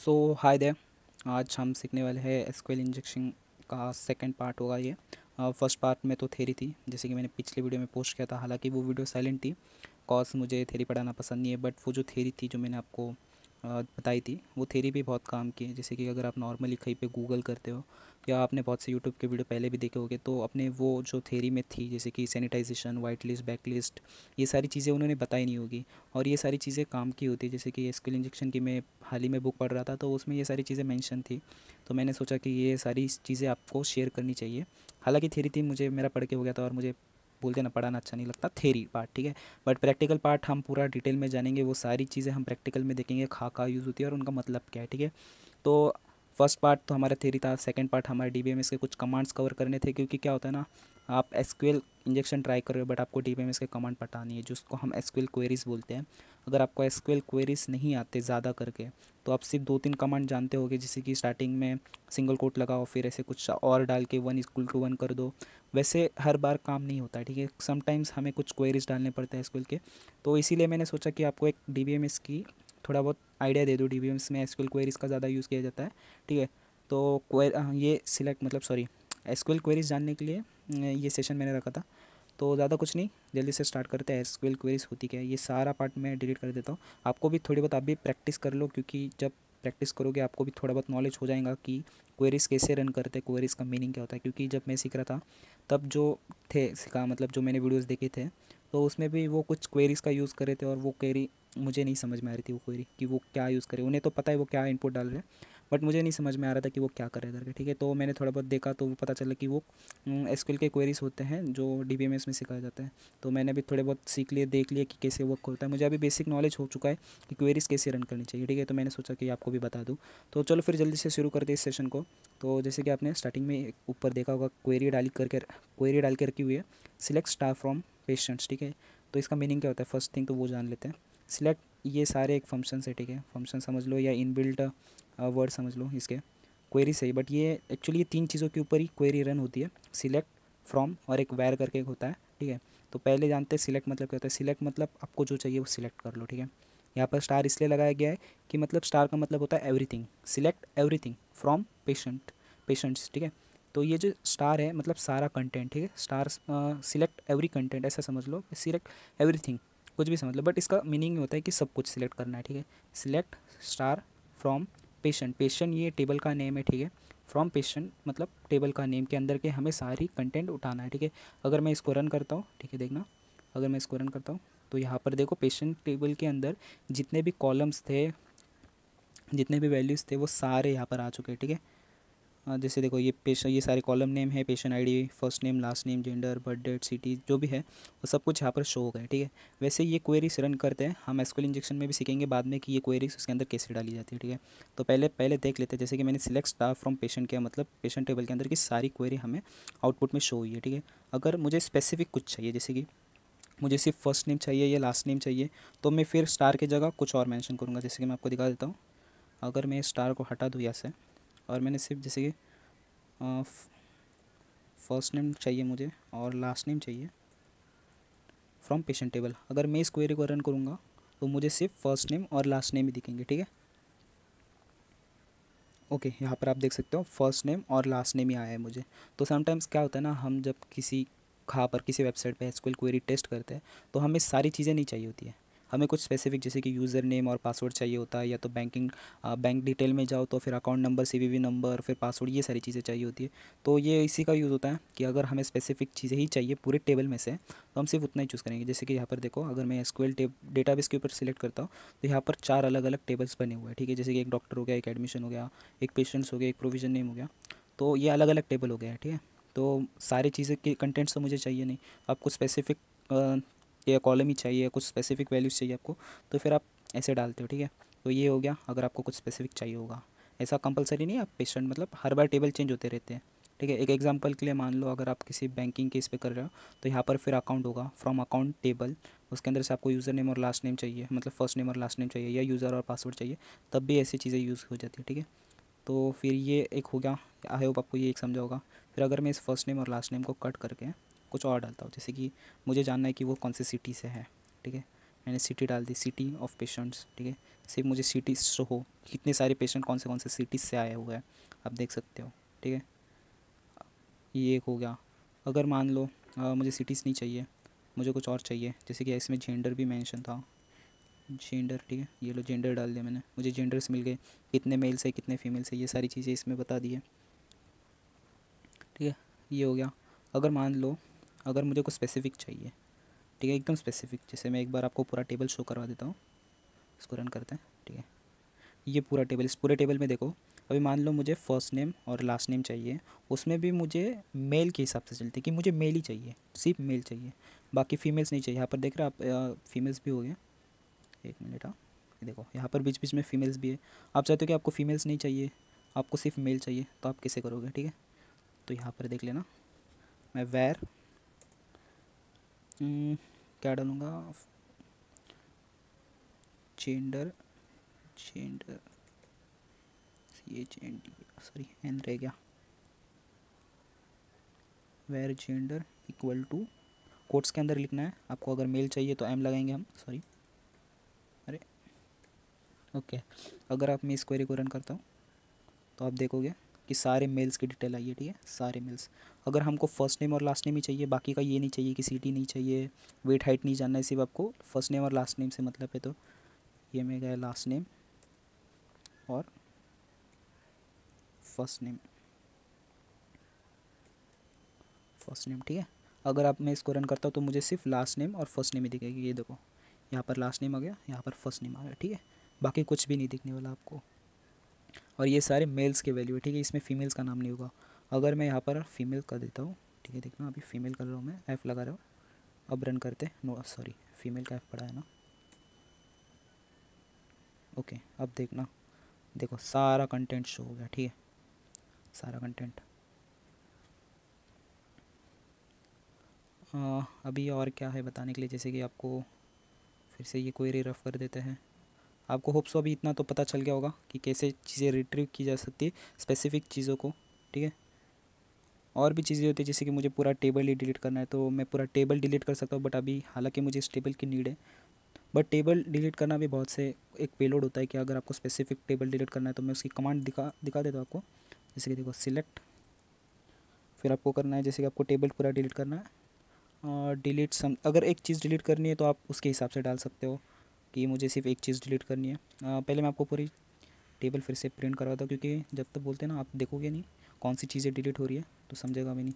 So hi there. आज हम सीखने वाले हैं एसक्यूएल इंजेक्शन का सेकंड पार्ट होगा ये। फर्स्ट पार्ट में तो थ्योरी थी, जैसे कि मैंने पिछले वीडियो में पोस्ट किया था। हालांकि वो वीडियो साइलेंट थी कॉज मुझे थ्योरी पढ़ाना पसंद नहीं है, बट वो जो थ्योरी थी जो मैंने आपको बताई थी वो थ्योरी भी बहुत काम की है। जैसे कि अगर आप नॉर्मली कहीं पे गूगल करते हो या आपने बहुत से यूट्यूब के वीडियो पहले भी देखे होंगे, तो अपने वो जो थ्योरी में थी जैसे कि sanitisation, white list, back list, ये सारी चीज़ें उन्होंने बताई नहीं होगी और ये सारी चीज़ें काम की होती है। जैसे कि एसक्यूएल इंजेक्शन की मैं हाल ही में बुक पढ़ रहा था, तो उसमें ये सारी चीज़ें मेंशन थी, तो मैंने सोचा कि ये सारी चीज़ें आपको शेयर करनी चाहिए। हालांकि थ्योरी थी, मुझे मेरा पढ़ के हो गया था और मुझे बोलते ना पढ़ाना अच्छा नहीं लगता थ्योरी पार्ट, ठीक है। बट प्रैक्टिकल पार्ट हम पूरा डिटेल में जानेंगे, वो सारी चीज़ें हम प्रैक्टिकल में देखेंगे, कहाँ यूज़ होती है और उनका मतलब क्या है, ठीक है। तो फर्स्ट पार्ट तो हमारा थ्योरी था, सेकंड पार्ट हमारे डीबीएमएस के कुछ कमांड्स कवर करने थे, क्योंकि क्या होता है ना, आप एसक्यूएल इंजेक्शन ट्राई कर रहे हो बट आपको डीबीएमएस के कमांड पता नहीं है, जिसको हम एसक्यूएल क्वेरीज बोलते हैं। अगर आपको एसक्यूएल क्वेरीज नहीं आते ज़्यादा करके, तो आप सिर्फ 2-3 कमांड जानते होगे, जैसे कि स्टार्टिंग में सिंगल कोट लगाओ, फिर ऐसे कुछ और डाल के 1 = 1 कर दो। वैसे हर बार काम नहीं होता है, ठीक है। समटाइम्स हमें कुछ क्वेरीज डालने पड़ते हैं एसक्यूएल के, तो इसीलिए मैंने सोचा कि आपको एक डीबीएमएस की थोड़ा बहुत आइडिया दे दूँ। डीबीएमएस में एसक्यूएल क्वेरीज का ज़्यादा यूज़ किया जाता है, ठीक है। तो ये सिलेक्ट मतलब सॉरी एसक्यूएल क्वेरीज जानने के लिए ये सेशन मैंने रखा था। तो ज़्यादा कुछ नहीं, जल्दी से स्टार्ट करते हैं। एसक्यूएल क्वेरीज होती क्या है, ये सारा पार्ट मैं डिलीट कर देता हूँ। आपको भी थोड़ी बहुत आप भी प्रैक्टिस कर लो, क्योंकि जब प्रैक्टिस करोगे आपको भी थोड़ा बहुत नॉलेज हो जाएगा कि क्वेरीज कैसे रन करते हैं, क्वेरीज का मीनिंग क्या होता है। क्योंकि जब मैं सीख रहा था तब जो थे सिखा मतलब जो मैंने वीडियोज़ देखे थे, तो उसमें भी वो कुछ क्वेरीज का यूज़ कर रहे थे और वो क्वेरी मुझे नहीं समझ में आ रही थी। वो क्वेरी कि वो क्या यूज़ करे, उन्हें तो पता है वो क्या इनपुट डाल रहे हैं, बट मुझे नहीं समझ में आ रहा था कि वो क्या कर रहे करके, ठीक है। तो मैंने थोड़ा बहुत देखा तो वो पता चला कि वो एसक्यूएल के क्वेरीज होते हैं जो डीबीएमएस में सिखाए जाते हैं। तो मैंने भी थोड़े बहुत सीख लिए, देख लिए कि कैसे वर्क होता है। मुझे अभी बेसिक नॉलेज हो चुका है कि क्वेरीज कैसे रन करनी चाहिए, ठीक है। तो मैंने सोचा कि आपको भी बता दूँ। तो चलो फिर जल्दी से शुरू करते हैं इस सेशन को। तो जैसे कि आपने स्टार्टिंग में ऊपर देखा होगा, क्वेरी डाल के रखी हुई है, सिलेक्ट स्टार फ्रॉम पेशेंट्स, ठीक है। तो इसका मीनिंग क्या होता है, फर्स्ट थिंग तो वो जान लेते हैं। सिलेक्ट ये सारे एक फंक्शन है, ठीक है। फंक्शन समझ लो या इनबिल्ट वर्ड समझ लो इसके, क्वेरी सही। बट ये एक्चुअली ये 3 चीज़ों के ऊपर ही क्वेरी रन होती है, सिलेक्ट, फ्रॉम और एक वेर करके एक होता है, ठीक है। तो पहले जानते हैं सिलेक्ट मतलब क्या होता है। सिलेक्ट मतलब आपको जो चाहिए वो सिलेक्ट कर लो, ठीक है। यहाँ पर स्टार इसलिए लगाया गया है कि मतलब स्टार का मतलब होता है everything, select everything from patients, ठीक है। तो ये जो स्टार है मतलब सारा कंटेंट, ठीक है। स्टार सिलेक्ट एवरी कंटेंट ऐसा समझ लो, सिलेक्ट एवरीथिंग कुछ भी समझ लो, बट इसका मीनिंग होता है कि सब कुछ सिलेक्ट करना है, ठीक है। सिलेक्ट स्टार फ्रॉम पेशेंट ये टेबल का नेम है, ठीक है। फ्रॉम पेशेंट मतलब टेबल का नेम के अंदर के हमें सारी कंटेंट उठाना है, ठीक है। अगर मैं इसको रन करता हूँ, ठीक है, देखना, अगर मैं इसको रन करता हूँ तो यहाँ पर देखो पेशेंट टेबल के अंदर जितने भी कॉलम्स थे, जितने भी वैल्यूज़ थे, वो सारे यहाँ पर आ चुके हैं, ठीक है। जैसे देखो ये पेशेंट, ये सारे कॉलम नेम है, patient ID, first name, last name, gender, birth date, city, जो भी है वो सब कुछ यहाँ पर शो हो गया है, ठीक है। वैसे ये क्वेरीज रन करते हैं हम एसक्यूएल इंजेक्शन में भी सीखेंगे बाद में कि ये क्वेरीज उसके अंदर कैसे डाली जाती है, ठीक है। तो पहले पहले देख लेते हैं। जैसे कि मैंने सिलेक्ट स्टार फ्रॉम पेशेंट किया, मतलब पेशेंट टेबल के अंदर की सारी क्वेरी हमें आउटपुट में शो हुई है, ठीक है। अगर मुझे स्पेसिफिक कुछ चाहिए, जैसे कि मुझे सिर्फ फर्स्ट नेम चाहिए या लास्ट नेम चाहिए, तो मैं फिर स्टार की जगह कुछ और मेंशन करूँगा। जैसे कि मैं आपको दिखा देता हूँ। अगर मैं स्टार को हटा दूँ यहाँ से और मैंने सिर्फ जैसे कि फर्स्ट नेम चाहिए मुझे और लास्ट नेम चाहिए फ्रॉम पेशेंट टेबल, अगर मैं इस क्वेरी को रन करूँगा तो मुझे सिर्फ फर्स्ट नेम और लास्ट नेम ही दिखेंगे, ठीक है। ओके, यहाँ पर आप देख सकते हो फर्स्ट नेम और लास्ट नेम ही आया है मुझे। तो समटाइम्स क्या होता है ना, हम जब किसी कहाँ पर किसी वेबसाइट पे एसक्यूएल क्वेरी टेस्ट करते हैं तो हमें सारी चीज़ें नहीं चाहिए होती है। हमें कुछ स्पेसिफिक जैसे कि यूज़र नेम और पासवर्ड चाहिए होता है, या तो बैंक डिटेल में जाओ तो फिर अकाउंट नंबर, सीवीवी नंबर, फिर पासवर्ड, ये सारी चीज़ें चाहिए होती है। तो ये इसी का यूज़ होता है कि अगर हमें स्पेसिफिक चीज़ें ही चाहिए पूरे टेबल में से, तो हम सिर्फ उतना ही चूज़ करेंगे। जैसे कि यहाँ पर देखो, अगर मैं एसक्यूएल डेटाबेस के ऊपर सिलेक्ट करता हूँ तो यहाँ पर 4 अलग अलग टेबल्स बने हुए हैं, ठीक है। जैसे कि एक डॉक्टर हो गया, एक एडमिशन हो गया, एक पेशेंट्स हो गया, एक प्रोविज़न नेम हो गया। तो ये अलग अलग टेबल हो गया है, ठीक है। तो सारी चीज़ें के कंटेंट्स तो मुझे चाहिए नहीं, आपको स्पेसिफिक या कॉलम ही चाहिए, कुछ स्पेसिफिक वैल्यूज़ चाहिए आपको, तो फिर आप ऐसे डालते हो, ठीक है। तो ये हो गया अगर आपको कुछ स्पेसिफिक चाहिए होगा। ऐसा कंपलसरी नहीं है, आप पेशेंट मतलब हर बार टेबल चेंज होते रहते हैं, ठीक है। एक एग्जांपल के लिए मान लो, अगर आप किसी बैंकिंग केस पे कर रहे हो तो यहाँ पर फिर अकाउंट होगा, फ्रॉम अकाउंट टेबल, उसके अंदर से आपको यूज़र नेम और लास्ट नेम चाहिए, मतलब फर्स्ट नेम और लास्ट नेम चाहिए, या यूज़र और पासवर्ड चाहिए, तब भी ऐसी चीज़ें यूज़ हो जाती है, ठीक है। तो फिर ये एक हो गया, आई होप आपको ये एक समझा होगा। फिर अगर मैं इस फर्स्ट नेम और लास्ट नेम को कट करके कुछ और डालता हूँ, जैसे कि मुझे जानना है कि वो कौन सी सिटी से है, ठीक है। मैंने सिटी डाल दी, सिटी ऑफ पेशेंट्स, ठीक है। सिर्फ मुझे सिटी शो हो कितने सारे पेशेंट कौन से सिटीज़ से आए हुए हैं, आप देख सकते हो, ठीक है। ये एक हो गया। अगर मान लो मुझे सिटीज़ नहीं चाहिए, मुझे कुछ और चाहिए, जैसे कि इसमें जेंडर भी मेंशन था, जेंडर, ठीक है। ये लो जेंडर डाल दिया मैंने, मुझे जेंडर्स मिल गए, कितने मेल्स है कितने फीमेल्स है, ये सारी चीज़ें इसमें बता दी है, ठीक है। ये हो गया। अगर मान लो अगर मुझे कुछ स्पेसिफिक चाहिए, ठीक है, एकदम स्पेसिफिक, जैसे मैं एक बार आपको पूरा टेबल शो करवा देता हूँ, इसको रन करते हैं, ठीक है। ये पूरा टेबल, इस पूरे टेबल में देखो, अभी मान लो मुझे फर्स्ट नेम और लास्ट नेम चाहिए, उसमें भी मुझे मेल के हिसाब से चलती है कि मुझे मेल ही चाहिए, सिर्फ मेल चाहिए, बाकी फीमेल्स नहीं चाहिए। यहाँ पर देख रहे हो आप, फीमेल्स भी हो गए, एक मिनट, हाँ, ये देखो यहाँ पर बीच बीच में फीमेल्स भी है। आप चाहते हो कि आपको फीमेल्स नहीं चाहिए, आपको सिर्फ मेल चाहिए, तो आप कैसे करोगे, ठीक है। तो यहाँ पर देख लेना, मैं वैर क्या डालूँगा, gender, gender CHND, sorry N रह गया, where gender equal to, quotes के अंदर लिखना है आपको, अगर मेल चाहिए तो एम लगाएंगे हम, सॉरी, अरे ओके। अगर आप मैं इस क्वेरी को रन करता हूँ तो आप देखोगे कि सारे मेल्स की डिटेल आई है, ठीक है, सारे मेल्स। अगर हमको फर्स्ट नेम और लास्ट नेम ही चाहिए, बाकी का ये नहीं चाहिए कि सिटी नहीं चाहिए, वेट हाइट नहीं जानना है, सिर्फ आपको फर्स्ट नेम और लास्ट नेम से मतलब है, तो ये में गया लास्ट नेम और फर्स्ट नेम, फर्स्ट नेम, ठीक है। अगर आप मैं इसको रन करता हूँ तो मुझे सिर्फ लास्ट नेम और फर्स्ट नेम ही दिखेगी, ये देखो यहाँ पर लास्ट नेम आ गया, यहाँ पर फर्स्ट नेम आ गया, ठीक है, बाकी कुछ भी नहीं दिखने वाला आपको। और ये सारे मेल्स के वैल्यू है, ठीक है, इसमें फीमेल्स का नाम नहीं होगा। अगर मैं यहाँ पर फीमेल कर देता हूँ, ठीक है, देखना अभी फीमेल कर रहा हूँ मैं, F लगा रहा हूँ, अब रन करते, नो सॉरी फीमेल का F पड़ा है ना, ओके। अब देखना, देखो सारा कंटेंट शो हो गया, ठीक है, सारा कंटेंट। अभी और क्या है बताने के लिए, जैसे कि आपको फिर से ये क्वेरी रफ कर देते हैं। आपको होप सो अभी इतना तो पता चल गया होगा कि कैसे चीज़ें रिट्रीव की जा सकती है स्पेसिफिक चीज़ों को, ठीक है। और भी चीज़ें होती है, जैसे कि मुझे पूरा टेबल ही डिलीट करना है तो मैं पूरा टेबल डिलीट कर सकता हूँ, बट अभी हालांकि मुझे इस टेबल की नीड है, बट टेबल डिलीट करना भी बहुत से एक पेलोड होता है कि अगर आपको स्पेसिफिक टेबल डिलीट करना है तो मैं उसकी कमांड दिखा देता हूँ आपको। जैसे कि देखो सिलेक्ट, फिर आपको करना है जैसे कि आपको टेबल पूरा डिलीट करना है, और डिलीट सम, अगर एक चीज़ डिलीट करनी है तो आप उसके हिसाब से डाल सकते हो कि मुझे सिर्फ एक चीज़ डिलीट करनी है। पहले मैं आपको पूरी टेबल फिर से प्रिंट करवाता हूँ, क्योंकि जब तक बोलते हैं ना आप देखोगे नहीं कौन सी चीज़ें डिलीट हो रही है तो समझेगा भी नहीं।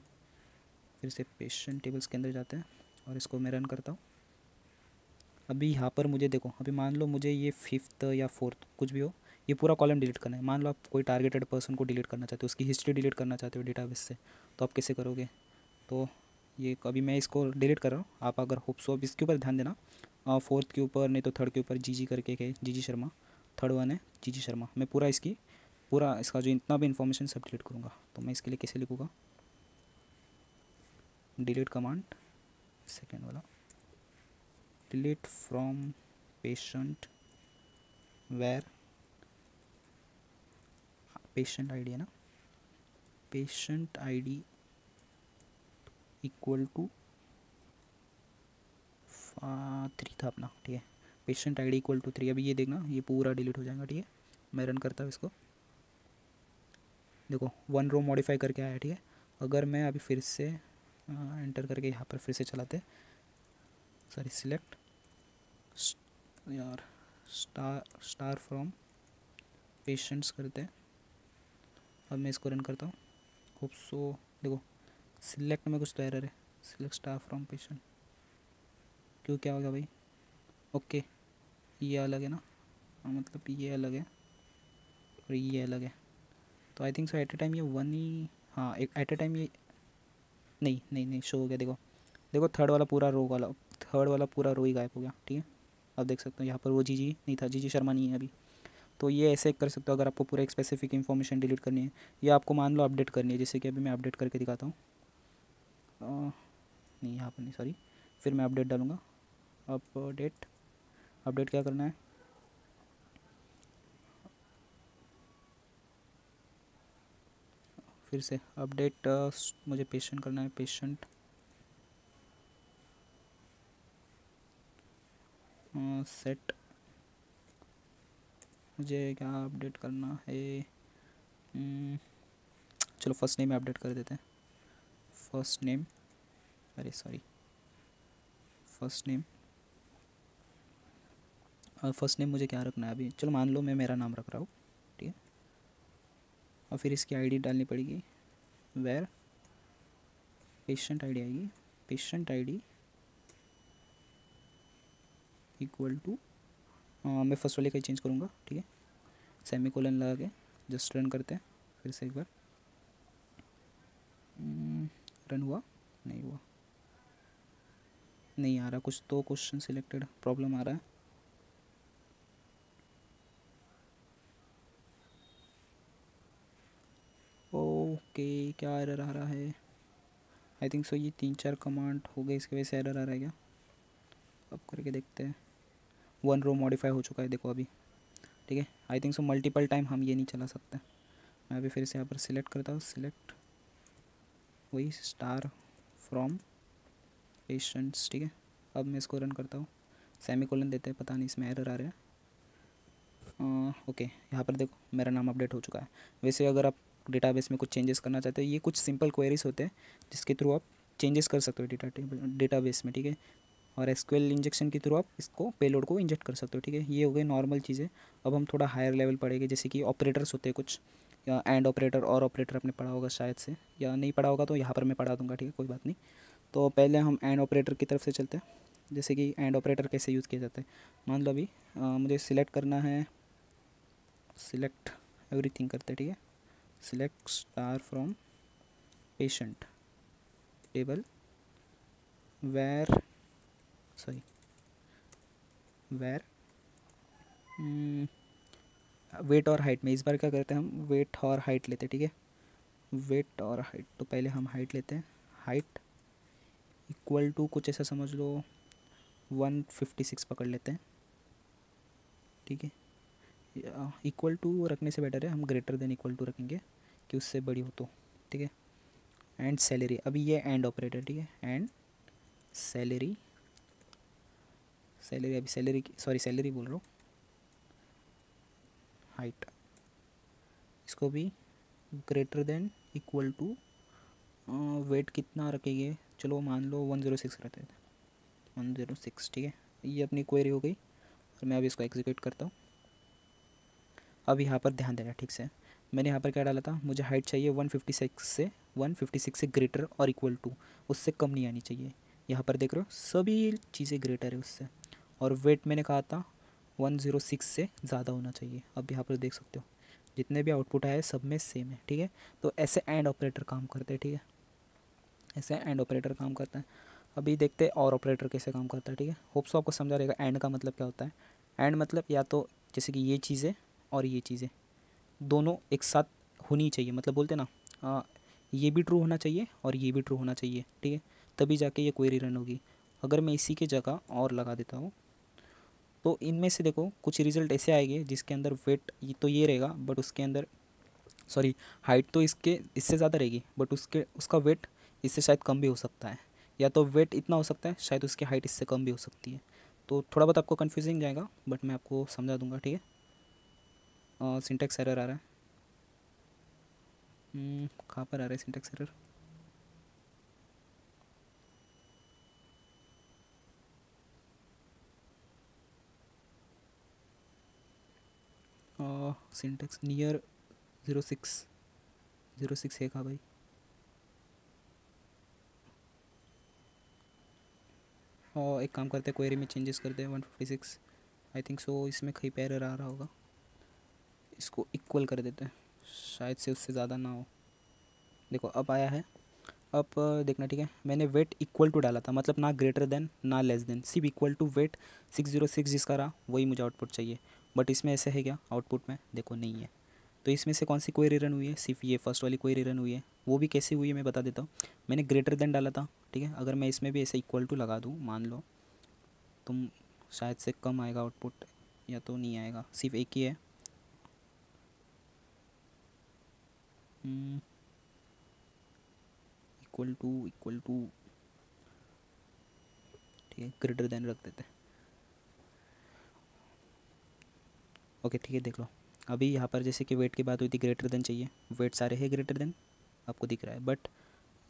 फिर से पेशेंट टेबल्स के अंदर जाते हैं और इसको मैं रन करता हूँ। अभी यहाँ पर मुझे देखो, अभी मान लो मुझे ये फिफ्थ या फोर्थ कुछ भी हो, ये पूरा कॉलम डिलीट करना है। मान लो आप कोई टारगेटेड पर्सन को डिलीट करना चाहते हो, उसकी हिस्ट्री डिलीट करना चाहते हो डेटाबेस से, तो आप कैसे करोगे। तो ये अभी मैं इसको डिलीट कर रहा हूँ, आप अगर होप सो अब इसके ऊपर ध्यान देना, फोर्थ के ऊपर नहीं तो थर्ड के ऊपर जी करके है, जी शर्मा, थर्ड वन है जी शर्मा। मैं पूरा इसका जो इतना भी इन्फॉर्मेशन सब डिलीट करूँगा। तो मैं इसके लिए कैसे लिखूँगा, डिलीट कमांड, सेकेंड वाला, delete from patient where, patient ID है ना, पेशेंट आईडी इक्वल टू 3 था अपना, ठीक है, पेशेंट आईडी इक्वल टू 3। अभी ये देखना ये पूरा डिलीट हो जाएगा, ठीक है। मैं रन करता हूँ इसको, देखो 1 रो मॉडिफाई करके आया, ठीक है। अगर मैं अभी फिर से एंटर करके यहाँ पर फिर से चलाते, सॉरी सिलेक्ट यार, स्टार फ्रॉम पेशेंट्स करते हैं। अब मैं इसको रन करता हूँ, होप सो देखो सिलेक्ट में कुछ तो एरर है, सिलेक्ट स्टार फ्रॉम पेशेंट, क्यों क्या हो गया भाई, ओके ये अलग है ना, मतलब ये अलग है और ये अलग है, तो I think so at a time ये वन ही, हाँ एक एट ए टाइम ये नहीं नहीं नहीं शो हो गया। देखो देखो थर्ड वाला पूरा रो ही गायब हो गया, ठीक है। आप देख सकते हो यहाँ पर वो जी नहीं था, जी शर्मा नहीं है अभी। तो ये ऐसे कर सकते हो अगर आपको पूरा एक स्पेसिफिक इन्फॉर्मेशन डिलीट करनी है, या आपको मान लो अपडेट करनी है, जैसे कि अभी मैं अपडेट करके दिखाता हूँ, नहीं यहाँ पर नहीं, सॉरी, फिर मैं अपडेट डालूँगा, अपडेट, अपडेट क्या करना है, फिर से अपडेट, मुझे पेशेंट करना है, पेशेंट सेट मुझे क्या अपडेट करना है। चलो फर्स्ट नेम अपडेट कर देते हैं। फर्स्ट नेम, अरे sorry, first name, first name मुझे क्या रखना है अभी, चलो मान लो मैं मेरा नाम रख रहा हूँ, ठीक है। और फिर इसकी आईडी डालनी पड़ेगी, वेर पेशेंट आईडी आएगी, पेशेंट आईडी इक्वल टू, मैं फर्स्ट वाले का ही चेंज करूँगा, ठीक है। सेमी कोलन लगा के जस्ट रन करते हैं फिर से एक बार। रन हुआ, नहीं हुआ, नहीं आ रहा, कुछ तो क्वेश्चन सिलेक्टेड प्रॉब्लम आ रहा है। ओके, क्या एरर आ रहा है, आई थिंक सो ये 3-4 कमांड हो गए, इसकी वजह से एरर आ रहा है क्या। अब करके देखते हैं। 1 रो मॉडिफाई हो चुका है देखो अभी, ठीक है। आई थिंक सो मल्टीपल टाइम हम ये नहीं चला सकते। मैं अभी फिर से यहाँ पर सिलेक्ट करता हूँ, सिलेक्ट वही स्टार फ्रॉम पेशेंट्स, ठीक है। अब मैं इसको रन करता हूँ, सेमी कोलन देते हैं, पता नहीं इसमें एरर आ रहा है। ओके, यहाँ पर देखो मेरा नाम अपडेट हो चुका है। वैसे अगर आप डेटाबेस में कुछ चेंजेस करना चाहते हो, ये कुछ सिंपल क्वेरीज होते हैं जिसके थ्रू आप चेंजेस कर सकते हो डेटाबेस में, ठीक है। और एसक्यूएल इंजेक्शन के थ्रू आप इसको पेलोड को इंजेक्ट कर सकते हो, ठीक है। ये हो गई नॉर्मल चीज़ें। अब हम थोड़ा हायर लेवल पढ़ेंगे, जैसे कि ऑपरेटर्स होते हैं कुछ, या एंड ऑपरेटर और ऑपरेटर आपने पढ़ा होगा शायद से, या नहीं पढ़ा होगा तो यहाँ पर मैं पढ़ा दूंगा, ठीक है, कोई बात नहीं। तो पहले हम एंड ऑपरेटर की तरफ से चलते हैं, जैसे कि एंड ऑपरेटर कैसे यूज़ किया जाता है। मान लो अभी मुझे सिलेक्ट करना है, सिलेक्ट एवरीथिंग करते हैं, ठीक है। Select star from patient table where, sorry, where weight और हाइट में, इस बार क्या करते हैं हम वेट और हाइट लेते हैं, ठीक है। वेट और हाइट, तो पहले हम हाइट लेते हैं, हाइट इक्वल टू कुछ ऐसा समझ लो 156 पकड़ लेते हैं, ठीक है। इक्वल टू रखने से बेटर है हम ग्रेटर देन इक्वल टू रखेंगे कि उससे बड़ी हो तो, ठीक है। एंड सैलरी, अभी ये एंड ऑपरेटर, ठीक है। एंड सैलरी, सैलरी अभी सैलरी, सॉरी सैलरी बोल रहा हूँ, हाइट इसको भी greater than equal to, weight कितना रखेंगे, चलो मान लो 106 रखते थे, 106, ठीक है। ये अपनी क्वेरी हो गई और मैं अभी इसको एग्जीक्यूट करता हूँ। अब यहाँ पर ध्यान देना ठीक से, मैंने यहाँ पर क्या डाला था, मुझे हाइट चाहिए 156 से ग्रेटर और इक्वल टू, उससे कम नहीं आनी चाहिए। यहाँ पर देख रहे हो सभी चीज़ें ग्रेटर है उससे। और वेट मैंने कहा था 106 से ज़्यादा होना चाहिए। अब यहाँ पर देख सकते हो जितने भी आउटपुट आए सब में सेम है, ठीक है। तो ऐसे एंड ऑपरेटर काम करते हैं, ठीक है, ऐसे एंड ऑपरेटर काम करता है। अभी देखते हैं और ऑपरेटर कैसे काम करता है, ठीक है। होप्स आपको समझा रहेगा एंड का मतलब क्या होता है। एंड मतलब या तो जैसे कि ये चीज़ें और ये चीज़ें दोनों एक साथ होनी चाहिए, मतलब बोलते ना ये भी ट्रू होना चाहिए और ये भी ट्रू होना चाहिए, ठीक है, तभी जाके ये क्वेरी रन होगी। अगर मैं इसी की जगह और लगा देता हूँ तो इनमें से देखो कुछ रिज़ल्ट ऐसे आएंगे जिसके अंदर वेट तो ये रहेगा बट उसके अंदर, सॉरी, हाइट तो इसके इससे ज़्यादा रहेगी बट उसका वेट इससे शायद कम भी हो सकता है, या तो वेट इतना हो सकता है शायद उसकी हाइट इससे कम भी हो सकती है। तो थोड़ा बहुत आपको कन्फ्यूजिंग जाएगा बट मैं आपको समझा दूंगा, ठीक है। सिंटेक्स एरर आ रहा है, कहाँ पर आ रहा है सिंटेक्स एरर, सिंटेक्स नियर 06 है कहाँ भाई। और एक काम करते हैं क्वेरी में चेंजेस करते हैं 156, आई थिंक सो इसमें कहीं पे एरर आ रहा होगा, इसको इक्वल कर देते हैं शायद से उससे ज़्यादा ना हो। देखो अब आया है, अब देखना, ठीक है। मैंने वेट इक्वल टू डाला था, मतलब ना ग्रेटर देन ना लेस देन, सिर्फ इक्वल टू वेट 606 जिसका रहा वही मुझे आउटपुट चाहिए। बट इसमें ऐसे है क्या आउटपुट में, देखो नहीं है। तो इसमें से कौन सी क्वेरी रन हुई है, सिर्फ ये फर्स्ट वाली क्वेरी रन हुई है। वो भी कैसी हुई है मैं बता देता हूँ। मैंने ग्रेटर देन डाला था, ठीक है। अगर मैं इसमें भी ऐसे इक्वल टू लगा दूँ मान लो, तुम शायद से कम आएगा आउटपुट या तो नहीं आएगा, सिर्फ एक ही है। इक्वल टू, ठीक है, ग्रेटर देन रख देते हैं। ओके ठीक है, देख लो। अभी यहाँ पर जैसे कि वेट की बात हुई थी, ग्रेटर देन चाहिए, वेट सारे है ग्रेटर देन, आपको दिख रहा है, बट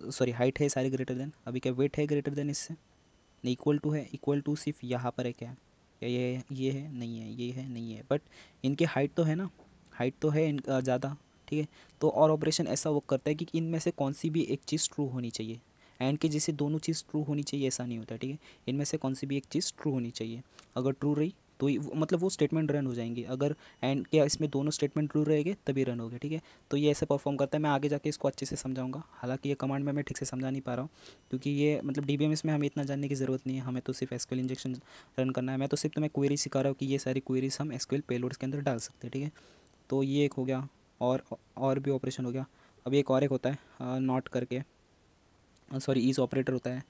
सॉरी हाइट है सारे ग्रेटर देन। अभी क्या वेट है ग्रेटर देन इससे? नहीं, इक्वल टू है, इक्वल टू सिर्फ यहाँ पर है क्या? क्या ये है? नहीं है, ये है नहीं है, बट इनकी हाइट तो है ना, हाइट तो है इनका ज़्यादा, ठीक है। तो और ऑपरेशन ऐसा वर्क करता है कि इनमें से कौन सी भी एक चीज़ ट्रू होनी चाहिए, एंड के जैसे दोनों चीज़ ट्रू होनी चाहिए ऐसा नहीं होता, ठीक है। इनमें से कौन सी भी एक चीज़ ट्रू होनी चाहिए, अगर ट्रू रही तो मतलब वो स्टेटमेंट रन हो जाएंगी, अगर एंड क्या इसमें दोनों स्टेटमेंट ट्रू रहेंगे तभी रन होगे, ठीक है। तो ये ऐसे परफॉर्म करता है, मैं आगे जाके इसको अच्छे से समझाऊंगा, हालांकि ये कमांड में मैं ठीक से समझा नहीं पा रहा हूँ, क्योंकि ये मतलब DBMS में हमें इतना जानने की ज़रूरत नहीं है, हमें तो सिर्फ एसक्यूएल इंजेक्शन रन करना है। मैं तो सिर्फ तुम्हें क्वेरी सिखा रहा हूँ कि ये सारी क्वेरीज हम एसक्यूएल पेलोड्स के अंदर डाल सकते हैं, ठीक है। तो ये एक हो गया, और भी ऑपरेशन हो गया। अभी एक होता है नॉट करके, सॉरी ईज ऑपरेटर होता है,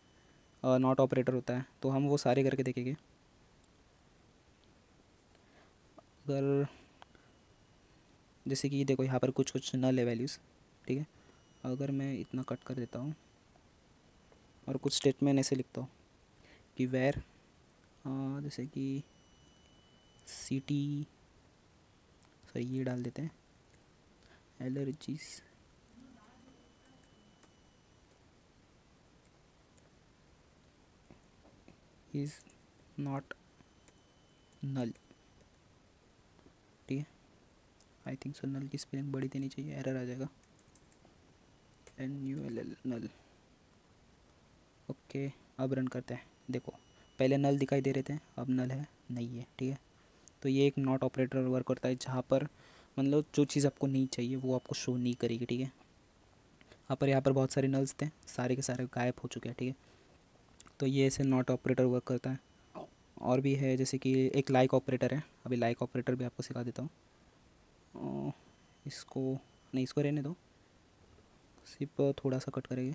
नॉट ऑपरेटर होता है, तो हम वो सारे करके देखेंगे। अगर जैसे कि देखो यहाँ पर कुछ कुछ नल है वैल्यूज़, ठीक है। अगर मैं इतना कट कर देता हूँ और कुछ स्टेटमेंट ऐसे लिखता हूँ कि वेर, जैसे कि सिटी, सॉरी ये डाल देते हैं, एलर्जीज इज़ नॉट नल, ठीक है। आई थिंक सो नल की स्पेलिंग बड़ी देनी चाहिए, एरर आ जाएगा, NULL नल। ओके, अब रन करते हैं। देखो पहले नल दिखाई दे रहे थे, अब नल है नहीं है, ठीक है। तो ये एक नॉट ऑपरेटर वर्क करता है, जहाँ पर मतलब जो चीज़ आपको नहीं चाहिए वो आपको शो नहीं करेगी, ठीक है। यहाँ पर बहुत सारे नल्स थे, सारे के सारे गायब हो चुके हैं, ठीक है। तो ये ऐसे नॉट ऑपरेटर वर्क करता है। और भी है, जैसे कि एक लाइक ऑपरेटर है, अभी लाइक ऑपरेटर भी आपको सिखा देता हूँ। इसको नहीं, इसको रहने दो, सिर्फ थोड़ा सा कट करेंगे।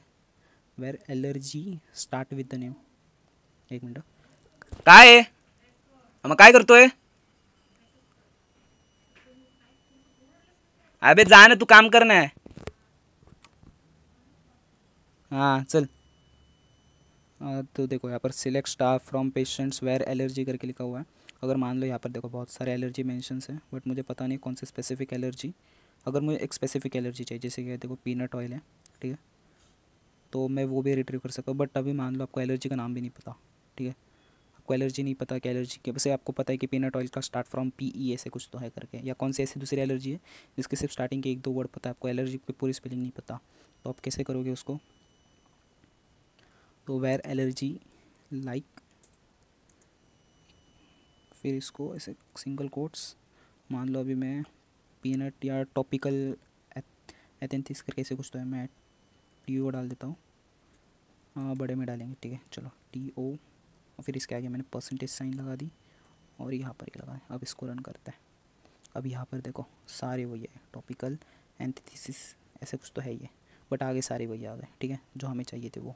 Where allergy start with the name, एक मिनट काय आहे, मग काय करतोय? अबे जा ना, तू काम करना है। हाँ चल। तो देखो यहाँ पर select star from patients where allergy करके लिखा हुआ है। अगर मान लो यहाँ पर देखो बहुत सारे एलर्जी मेंशंस हैं, बट मुझे पता नहीं कौन सी स्पेसिफिक एलर्जी। अगर मुझे एक स्पेसिफिक एलर्जी चाहिए, जैसे कि देखो पीनट ऑयल है, ठीक है, तो मैं वो भी रिट्रीव कर सकता हूँ। बट अभी मान लो आपको एलर्जी का नाम भी नहीं पता, ठीक है, आपको एलर्जी नहीं पता कि एलर्जी के, वैसे आपको पता है कि पीनट ऑयल का स्टार्ट फ्रॉम PE ऐसे कुछ तो है करके, या कौन सी ऐसी दूसरी एलर्जी है जिसके सिर्फ स्टार्टिंग के एक दो वर्ड पता है, आपको एलर्जी की पूरी स्पेलिंग नहीं पता, तो आप कैसे करोगे उसको? तो वेयर एलर्जी लाइक, फिर इसको ऐसे सिंगल कोट्स, मान लो अभी मैं पीनट या टॉपिकल एथेंथिस करके ऐसे कुछ तो है, मैं TO डाल देता हूँ, हाँ बड़े में डालेंगे, ठीक है चलो TO, और फिर इसके आगे मैंने परसेंटेज साइन लगा दी और यहाँ पर ही लगा है। अब इसको रन करता है। अब यहाँ पर देखो सारे वही है, टॉपिकल एंटीथीसिस ऐसे कुछ तो है ये, बट आगे सारे वही आ गए, ठीक है, जो हमें चाहिए थे वो।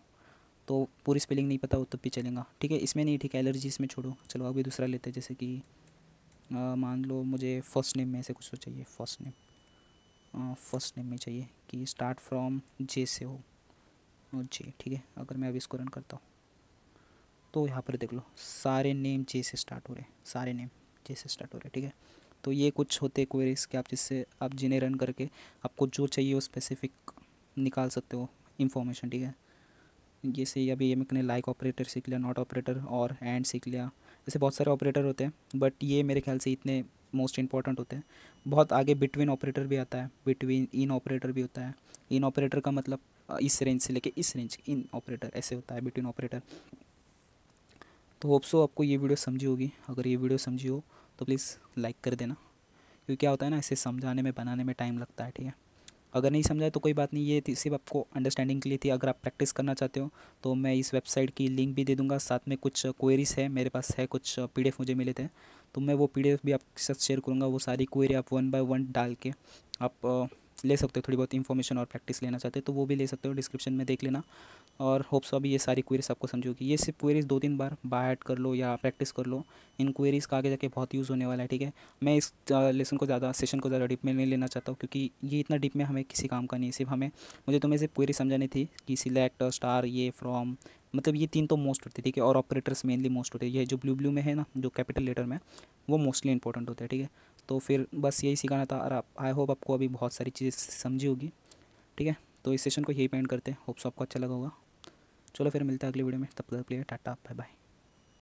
तो पूरी स्पेलिंग नहीं पता हो तब भी चलेगा, ठीक है, इसमें नहीं, ठीक है, एलर्जी इसमें छोड़ो। चलो अभी दूसरा लेते हैं, जैसे कि मान लो मुझे फर्स्ट नेम में से कुछ तो चाहिए, फर्स्ट नेम में चाहिए कि स्टार्ट फ्रॉम J से हो, J, ठीक है। अगर मैं अभी इसको रन करता हूँ तो यहाँ पर देख लो सारे नेम J से स्टार्ट हो रहे हैं, सारे नेम J से स्टार्ट हो रहे हैं, ठीक है। तो ये कुछ होते क्वेरीज के आप जिससे आप जिन्हें रन करके आपको जो चाहिए वो स्पेसिफिक निकाल सकते हो इन्फॉर्मेशन, ठीक है। जैसे अभी ये मैंने लाइक ऑपरेटर सीख लिया, नॉट ऑपरेटर और एंड सीख लिया, ऐसे बहुत सारे ऑपरेटर होते हैं, बट ये मेरे ख्याल से इतने मोस्ट इंपॉर्टेंट होते हैं। बहुत आगे बिटवीन ऑपरेटर भी आता है, बिटवीन इन ऑपरेटर भी होता है। इन ऑपरेटर का मतलब इस रेंज से लेके इस रेंज, इन ऑपरेटर ऐसे होता है, बिटवीन ऑपरेटर। तो होप सो आपको ये वीडियो समझी होगी, अगर ये वीडियो समझी हो तो प्लीज़ लाइक कर देना, क्योंकि क्या होता है ना, इसे समझाने में बनाने में टाइम लगता है, ठीक है। अगर नहीं समझा तो कोई बात नहीं, ये सिर्फ आपको अंडरस्टैंडिंग के लिए थी। अगर आप प्रैक्टिस करना चाहते हो तो मैं इस वेबसाइट की लिंक भी दे दूंगा, साथ में कुछ क्वेरीज है मेरे पास, है कुछ PDF मुझे मिले थे, तो मैं वो PDF भी आपके साथ शेयर करूँगा। वो सारी क्वेरी आप 1 बाय 1 डाल के आप ले सकते हो, थोड़ी बहुत इन्फॉर्मेशन और प्रैक्टिस लेना चाहते हो तो वो भी ले सकते हो, डिस्क्रिप्शन में देख लेना। और होप्स अभी ये सारी क्वेरीज आपको समझोगी, ये सिर्फ क्वेरीज 2-3 बार बाय ऐड कर लो या प्रैक्टिस कर लो, इन क्वेरीज का आगे जाके बहुत यूज़ होने वाला है, ठीक है। मैं इस लेसन को ज़्यादा, सेशन को ज़्यादा डीप में नहीं लेना चाहता हूँ, क्योंकि ये इतना डीप में हमें किसी काम का नहीं है। सिर्फ हमें, मुझे तुम्हें सिर्फ क्वेरी समझानी थी कि सिलेक्ट स्टार, ये फ्रॉम, मतलब ये 3 तो मोस्ट होते हैं, ठीक है, और ऑपरेटर्स मेनली मोस्ट होते हैं। ये जो ब्लू में है ना, जो कैपिटल लेटर में, वो मोस्टली इंपॉर्टेंट होते हैं, ठीक है। तो फिर बस यही सिखाना था और आप आई होप आपको अभी बहुत सारी चीज़ें समझी होगी। ठीक है, तो इस सेशन को यही पेंड करते हैं। होप्स आपको अच्छा लगा होगा। चलो फिर मिलते हैं अगली वीडियो में, तब तक के लिए टाटा बाय बाय।